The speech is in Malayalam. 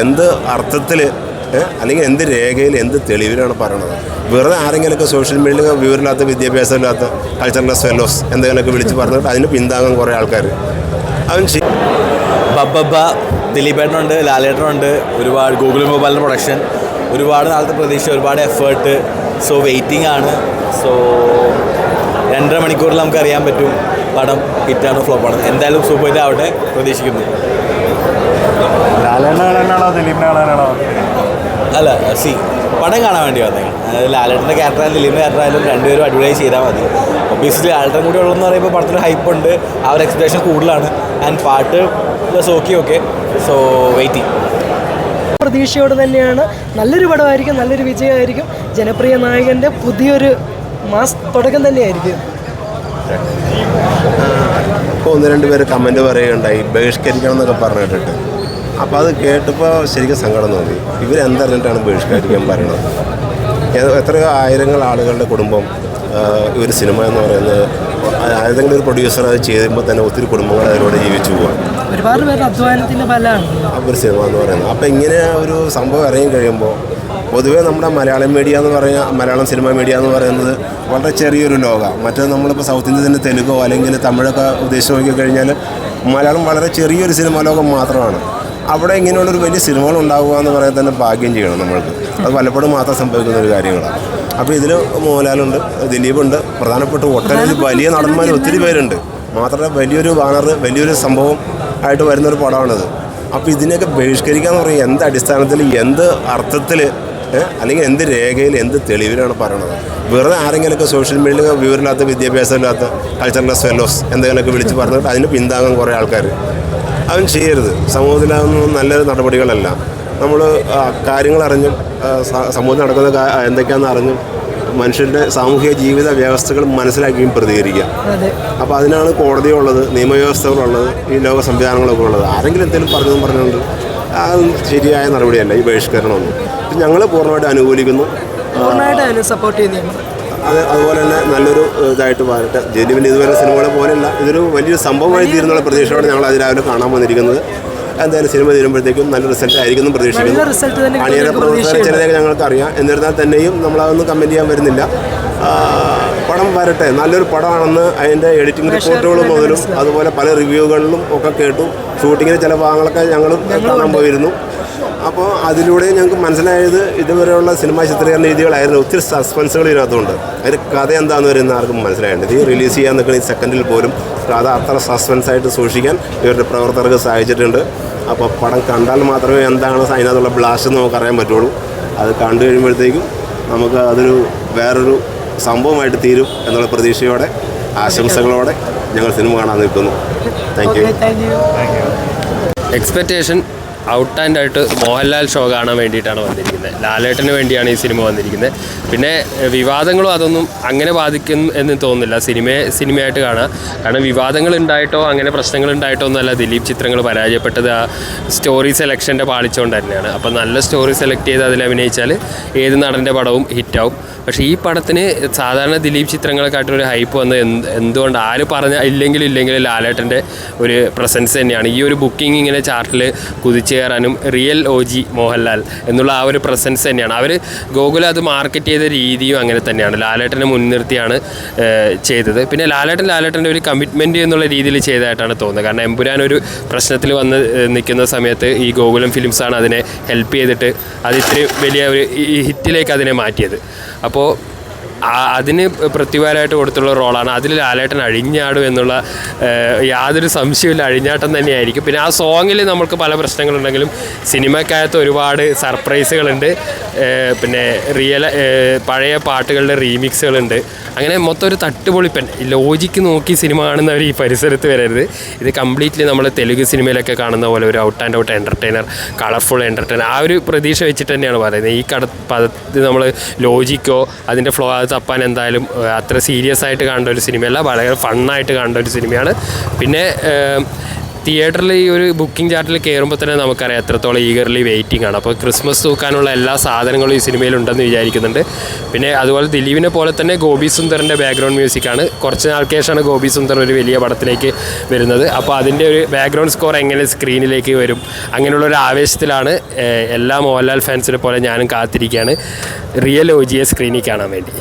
എന്ത് അർത്ഥത്തിൽ അല്ലെങ്കിൽ എന്ത് രേഖയിൽ എന്ത് തെളിവിലാണ് പറയണത്? വെറുതെ ആരെങ്കിലുമൊക്കെ സോഷ്യൽ മീഡിയയിൽ വിവരമില്ലാത്ത വിദ്യാഭ്യാസമില്ലാത്ത കൾച്ചറൽസ് ഫെലോസ് എന്തെങ്കിലുമൊക്കെ വിളിച്ച് പറഞ്ഞിട്ട് അതിന് പിന്താങ്ങാൻ കുറേ ആൾക്കാർ അവൻ ബബ്ബ ദിലീപേട്ടനുണ്ട്, ലാലേട്ടനുണ്ട്, ഒരുപാട് ഗൂഗിൾ മൊബൈലിൻ്റെ പ്രൊഡക്ഷൻ, ഒരുപാട് നാളത്തെ പ്രതീക്ഷ, ഒരുപാട് എഫേർട്ട്. സോ വെയിറ്റിംഗ് ആണ്. സോ 2.5 മണിക്കൂറിൽ നമുക്ക് അറിയാൻ പറ്റും പടം ഹിറ്റാണോ ഫ്ലോപ്പാണ്. എന്തായാലും സൂപ്പർ ഹിറ്റ് ആവട്ടെ പ്രതീക്ഷിക്കുന്നു. അല്ല പടം കാണാൻ വേണ്ടി വന്നേക്കാം. അതായത് ലാലേട്ടൻ്റെ ക്യാരക്ടറായാലും ദിലീപിൻ്റെ ക്യാരക്ടറായാലും രണ്ടുപേരും അഡ്വർടൈസ് ചെയ്താൽ മതി. ഒബ്വിയസ്ലി ലാലേട്ടൻ കൂടി ഉള്ളതെന്ന് പറയുമ്പോൾ പടത്തിന് ഹൈപ്പ് ഉണ്ട്, ആ ഒരു എക്സ്പെക്ടേഷൻ കൂടുതലാണ്. ആൻഡ് പാട്ട് പ്ലസ് ഓക്കെ. So waiting. പ്രതീക്ഷയോടെ തന്നെയാണ്. നല്ലൊരു പടമായിരിക്കും, നല്ലൊരു വിജയമായിരിക്കും. ജനപ്രിയ നായകൻ്റെ പുതിയൊരു മാസ് തുടക്കം തന്നെയായിരിക്കും. ഇപ്പോൾ 1-2 പേര് കമൻറ്റ് പറയുകയുണ്ടായി, ബഹിഷ്കരിക്കണം എന്നൊക്കെ പറഞ്ഞിട്ടിട്ട്. അപ്പോൾ അത് കേട്ടപ്പോൾ ശരിക്കും സങ്കടം തോന്നി. ഇവരെന്തറിഞ്ഞിട്ടാണ് ബഹിഷ്കരിക്കാൻ പറയുന്നത്? എത്രയോ ആയിരങ്ങൾ ആളുകളുടെ കുടുംബം ഒരു സിനിമ എന്ന് പറയുന്നത് ഏതെങ്കിലും ഒരു പ്രൊഡ്യൂസർ അത് ചെയ്യുമ്പോൾ തന്നെ ഒത്തിരി കുടുംബങ്ങൾ അതിലൂടെ ജീവിച്ചു പോകാം. ഒരുപാട് പേര് അധ്വാനത്തിൻ്റെ ഫലമാണ് ഒരു സിനിമ എന്ന് പറയുന്നത്. അപ്പോൾ ഇങ്ങനെ ഒരു സംഭവം ഇറങ്ങി കഴിയുമ്പോൾ പൊതുവേ നമ്മുടെ മലയാളം സിനിമ മീഡിയ എന്ന് പറയുന്നത് വളരെ ചെറിയൊരു ലോകമാണ്. മറ്റേ നമ്മളിപ്പോൾ സൗത്ത് ഇന്ത്യൻ്റെ തെലുങ്കോ അല്ലെങ്കിൽ തമിഴൊക്കെ ഉദ്ദേശിച്ച് നോക്കിക്കഴിഞ്ഞാൽ മലയാളം വളരെ ചെറിയൊരു സിനിമാ ലോകം മാത്രമാണ്. അവിടെ ഇങ്ങനെയുള്ളൊരു വലിയ സിനിമകൾ ഉണ്ടാവുക എന്ന് പറയാൻ തന്നെ ഭാഗ്യം ചെയ്യണം നമ്മൾക്ക്. അത് പലപ്പോഴും മാത്രം സംഭവിക്കുന്ന ഒരു കാര്യങ്ങളാണ്. അപ്പോൾ ഇതിൽ മോഹൻലാലുണ്ട്, ദിലീപുണ്ട്, പ്രധാനപ്പെട്ട ഒട്ടനവധി വലിയ നടന്മാർ ഒത്തിരി പേരുണ്ട്. മാത്രമല്ല വലിയൊരു വലിയൊരു സംഭവം ആയിട്ട് വരുന്നൊരു പടമാണിത്. അപ്പോൾ ഇതിനെയൊക്കെ ബഹിഷ്കരിക്കുക എന്ന് പറയുന്നത് എന്ത് അടിസ്ഥാനത്തിൽ, എന്ത് അർത്ഥത്തിൽ, അല്ലെങ്കിൽ എന്ത് രേഖയിൽ എന്ത് തെളിവിലാണ് പറയണത്? വെറുതെ ആരെങ്കിലുമൊക്കെ സോഷ്യൽ മീഡിയയിൽ വിവരമില്ലാത്ത വിദ്യാഭ്യാസമില്ലാത്ത കൾച്ചറൽസ് ഫെലോസ് എന്തെങ്കിലുമൊക്കെ വിളിച്ച് പറഞ്ഞിട്ട് അതിന് പിന്താങ്ങാൻ കുറേ ആൾക്കാർ അവൻ ചെയ്യരുത്. സമൂഹത്തിലതൊന്നും നല്ലൊരു നടപടികളല്ല. നമ്മൾ കാര്യങ്ങളറിഞ്ഞും സമൂഹത്തിൽ നടക്കുന്ന എന്തൊക്കെയാണെന്ന് അറിഞ്ഞും മനുഷ്യൻ്റെ സാമൂഹിക ജീവിത വ്യവസ്ഥകൾ മനസ്സിലാക്കിയും പ്രതികരിക്കുക. അപ്പോൾ അതിനാണ് കോടതിയുള്ളത്, നിയമവ്യവസ്ഥകളുള്ളത്, ഈ ലോക സംവിധാനങ്ങളൊക്കെ ഉള്ളത്. ആരെങ്കിലും എന്തെങ്കിലും പറഞ്ഞുകൊണ്ട് അത് ശരിയായ നടപടിയല്ല ഈ ബഹിഷ്കരണമൊന്നും. ഞങ്ങൾ പൂർണ്ണമായിട്ട് അനുകൂലിക്കുന്നു, സപ്പോർട്ട് ചെയ്യുന്നു. അതുപോലെ തന്നെ നല്ലൊരു ഇതായിട്ട് വരട്ടെ. ദിലീപിൻ്റെ ഇതുവരെ സിനിമകളെ പോലെയല്ല, ഇതൊരു വലിയൊരു സംഭവമായി തീരുന്നുള്ള പ്രതീക്ഷയോടെ ഞങ്ങൾ അതിരാവിലെ കാണാൻ വന്നിരിക്കുന്നത്. എന്തായാലും സിനിമ തീരുമ്പോഴത്തേക്കും നല്ല റിസൾട്ട് ആയിരിക്കും പ്രതീക്ഷിക്കുന്നു. അണിയറ പ്രവർത്തകരെ ചിലരൊക്കെ ഞങ്ങൾക്കറിയാം. എന്നിരുന്നാൽ തന്നെയും നമ്മളതൊന്നും കമൻറ്റ് ചെയ്യാൻ വരുന്നില്ല. പടം വരട്ടെ, നല്ലൊരു പടമാണെന്ന് അതിൻ്റെ എഡിറ്റിംഗ് റിപ്പോർട്ടുകൾ മുതലും അതുപോലെ പല റിവ്യൂകളിലും ഒക്കെ കേട്ടു. ഷൂട്ടിങ്ങിന് ചില ഭാഗങ്ങളൊക്കെ ഞങ്ങൾ കാണാൻ പോയിരുന്നു. അപ്പോൾ അതിലൂടെ ഞങ്ങൾക്ക് മനസ്സിലായത് ഇതുവരെയുള്ള സിനിമാ ചിത്രീകരണ രീതികളായിരുന്നു. ഒത്തിരി സസ്പെൻസുകൾ ഇതിനകത്തുണ്ട്. അതിൻ്റെ കഥ എന്താണെന്ന് വരുന്ന ആർക്കും മനസ്സിലായിട്ടുണ്ട്. ഈ റിലീസ് ചെയ്യാൻ നിൽക്കുന്ന ഈ സെക്കൻഡിൽ പോലും കഥ അത്ര സസ്പെൻസായിട്ട് സൂക്ഷിക്കാൻ ഇവരുടെ പ്രവർത്തകർക്ക് സാധിച്ചിട്ടുണ്ട്. അപ്പോൾ പടം കണ്ടാൽ മാത്രമേ എന്താണ് അതിനകത്തുള്ള ബ്ലാസ്റ്റ് എന്ന് നമുക്കറിയാൻ പറ്റുള്ളൂ. അത് കണ്ടു കഴിയുമ്പോഴത്തേക്കും നമുക്ക് അതൊരു വേറൊരു സംഭവമായിട്ട് തീരും എന്നുള്ള പ്രതീക്ഷയോടെ ആശംസകളോടെ ഞങ്ങൾ സിനിമ കാണാൻ നിൽക്കുന്നു. Thank you. Expectation out and ആയിട്ട് മോഹൻലാൽ ഷോ കാണാൻ വേണ്ടിയിട്ടാണ് വന്നിരിക്കുന്നത്. ലാലേട്ടന് വേണ്ടിയാണ് ഈ സിനിമ വന്നിരിക്കുന്നത്. പിന്നെ വിവാദങ്ങളും അതൊന്നും അങ്ങനെ ബാധിക്കും എന്ന് തോന്നുന്നില്ല. സിനിമയായിട്ട് കാണാം. കാരണം വിവാദങ്ങൾ ഉണ്ടായിട്ടോ അങ്ങനെ പ്രശ്നങ്ങൾ ഉണ്ടായിട്ടോ ഒന്നുമല്ല ദിലീപ് ചിത്രങ്ങൾ പരാജയപ്പെട്ടത്. ആ സ്റ്റോറി സെലക്ഷൻ്റെ പാളിച്ചുകൊണ്ട് തന്നെയാണ്. അപ്പം നല്ല സ്റ്റോറി സെലക്ട് ചെയ്ത് അതിൽ അഭിനയിച്ചാൽ ഏത് നടൻ്റെ പടവും ഹിറ്റാവും. പക്ഷേ ഈ പടത്തിന് സാധാരണ ദിലീപ് ചിത്രങ്ങളെക്കാട്ടൊരു ഹൈപ്പ് വന്നത് എന്തുകൊണ്ട് ആര് ഇല്ലെങ്കിൽ ലാലേട്ടൻ്റെ ഒരു പ്രസൻസ് തന്നെയാണ്. ഈ ഒരു ബുക്കിംഗ് ഇങ്ങനെ ചാർട്ടിൽ കുതിച്ചേറാനും റിയൽ OG മോഹൻലാൽ എന്നുള്ള ആ ഒരു പ്രസൻസ് തന്നെയാണ്. അവർ ഗോകുൽ അത് മാർക്കറ്റ് ചെയ്ത രീതിയും അങ്ങനെ തന്നെയാണ്. ലാലേട്ടനെ മുൻനിർത്തിയാണ് ചെയ്തത്. പിന്നെ ലാലേട്ടൻ്റെ ഒരു കമ്മിറ്റ്മെൻറ്റ് എന്നുള്ള രീതിയിൽ ചെയ്തതായിട്ടാണ് തോന്നുന്നത്. കാരണം എമ്പുരാൻ ഒരു പ്രശ്നത്തിൽ വന്ന് നിൽക്കുന്ന സമയത്ത് ഈ ഗോകുലം ഫിലിംസാണ് അതിനെ ഹെൽപ്പ് ചെയ്തിട്ട് അത് ഇത്രയും വലിയ ഒരു ഹിറ്റിലേക്ക് അതിനെ മാറ്റിയത്. അപ്പോൾ അതിന് പ്രതിഫലമായിട്ട് കൊടുത്തുള്ള റോളാണ്. അതിൽ ലാലേട്ടൻ അഴിഞ്ഞാടും എന്നുള്ള യാതൊരു സംശയമില്ല, അഴിഞ്ഞാട്ടം തന്നെയായിരിക്കും. പിന്നെ ആ സോങ്ങിൽ നമുക്ക് പല പ്രശ്നങ്ങളുണ്ടെങ്കിലും സിനിമക്കകത്ത് ഒരുപാട് സർപ്രൈസുകളുണ്ട്. പിന്നെ പഴയ പാട്ടുകളുടെ റീമിക്സുകളുണ്ട്. അങ്ങനെ മൊത്തം ഒരു തട്ടുപൊളിപ്പൻ. ലോജിക്ക് നോക്കി സിനിമ കാണുന്നവർ ഈ പരിസരത്ത് വരരുത്. ഇത് കംപ്ലീറ്റ്ലി നമ്മൾ തെലുങ്ക് സിനിമയിലൊക്കെ കാണുന്ന പോലെ ഒരു out and out entertainer, colourful entertainer, ആ ഒരു പ്രതീക്ഷ വെച്ചിട്ട് തന്നെയാണ് പറയുന്നത്. ഈ പദത്തിൽ നമ്മൾ ലോജിക്കോ അതിൻ്റെ ഫ്ലോ തപ്പാൻ എന്തായാലും അത്ര സീരിയസ് ആയിട്ട് കാണേണ്ട ഒരു സിനിമയല്ല. വളരെ ഫണ്ണായിട്ട് കാണേണ്ട ഒരു സിനിമയാണ്. പിന്നെ തിയേറ്ററിൽ ഈ ഒരു ബുക്കിംഗ് ചാർട്ടിൽ കയറുമ്പോൾ തന്നെ നമുക്കറിയാം എത്രത്തോളം ഈഗർലി വെയിറ്റിംഗ് ആണ്. അപ്പോൾ ക്രിസ്മസ് തൂക്കാനുള്ള എല്ലാ സാധനങ്ങളും ഈ സിനിമയിലുണ്ടെന്ന് വിചാരിക്കുന്നുണ്ട്. പിന്നെ അതുപോലെ ദിലീപിനെ പോലെ തന്നെ ഗോപി സുന്ദറിൻ്റെ ബാക്ക്ഗ്രൗണ്ട് മ്യൂസിക്കാണ്. കുറച്ച് നാൾക്ക് ശേഷമാണ് ഗോപി സുന്ദർ ഒരു വലിയ പടത്തിലേക്ക് വരുന്നത്. അപ്പോൾ അതിൻ്റെ ഒരു ബാക്ക്ഗ്രൗണ്ട് സ്കോർ എങ്ങനെ സ്ക്രീനിലേക്ക് വരും അങ്ങനെയുള്ളൊരു ആവേശത്തിലാണ് എല്ലാ മോഹൻലാൽ ഫാൻസിനെ പോലെ ഞാനും കാത്തിരിക്കുകയാണ് റിയൽ OGയെ സ്ക്രീനിൽ കാണാൻ വേണ്ടി.